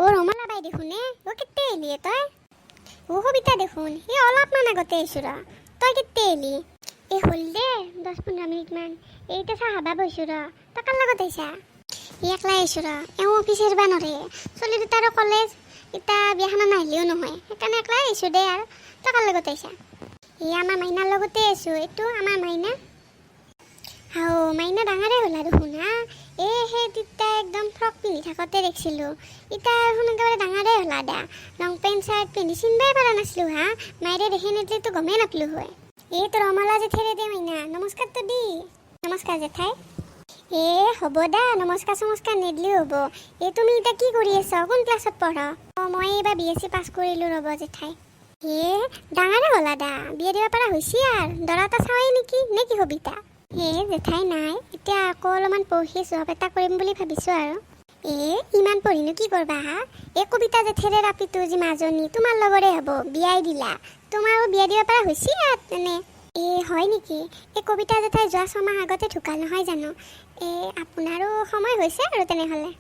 অ ৰমলা বাই দেখোন অ কেতে এলি তই অ সবিতা দেখোন এই অলপমান আগতে আহিছো ৰ তই কেতে এলি এই হ'ল দে 10-15 মিনিট মান এইটা চাহ খাবা বহিছো ৰ তই কাৰ লগত আহিছা একলাই আহিছো ৰ এওঁ অফিচ এৰিবা নৰে চলি দুটাৰো কলেজ ইতা বিয়াখনত নাহিলেও নহয় সেইকাৰণে একলাই আহিছো দে আৰু তই কাৰ লগত আহিছা এই আমাৰ মাইনাৰ লগতে আছো এইটো আমাৰ মাইনা হাও মাইনা ডাঙৰে হ'ল আৰু শুনা সেই তেতিয়া একদম ফ্ৰক পিন্ধি থাকোঁতে দেখিছিলোঁ এতিয়া এখন একেবাৰে ডাঙৰে হ'লা দা লং পেণ্ট চাৰ্ট পিন্ধি চিনবাই পৰা নাছিলোঁ হা মায়েৰে দেখি নিদিলেতো গমেই নাপালোঁ হয় তোৰ ৰমলা জেঠেৰে দে মাইনা নমস্কাৰটো দি নমস্কাৰ জেঠাই হ'ব দা নমস্কাৰ চমস্কাৰ নিদিলেও হ'ব তুমি এতিয়া কি কৰি আছ কোন ক্লাছত পঢ় মই এইবাৰ BSc পাছ কৰিলোঁ ৰ'ব জেঠাই ডাঙৰে হ'লা দা বিয়া দিব পৰা হৈছে আৰু দৰা এটা চাওঁৱেই নেকি নে কি সবিতা জেঠাই নাই এতিয়া আকৌ অলপমান পঢ়ি জব এটা কৰিম বুলি ভাবিছোঁ আৰু ইমান পঢ়িনো কি কৰবা হা কবিতা জেঠেৰে ৰাপিটো যি মাজনী তোমাৰ লগৰে হ'ব বিয়াই দিলা তোমাৰো বিয়া দিব পৰা হৈছে এনে হয় নেকি কবিতা জেঠাই যোৱা 6 মাহ আগতে ঢুকাল নহয় জানো আপোনাৰো সময় হৈছে আৰু তেনেহ'লে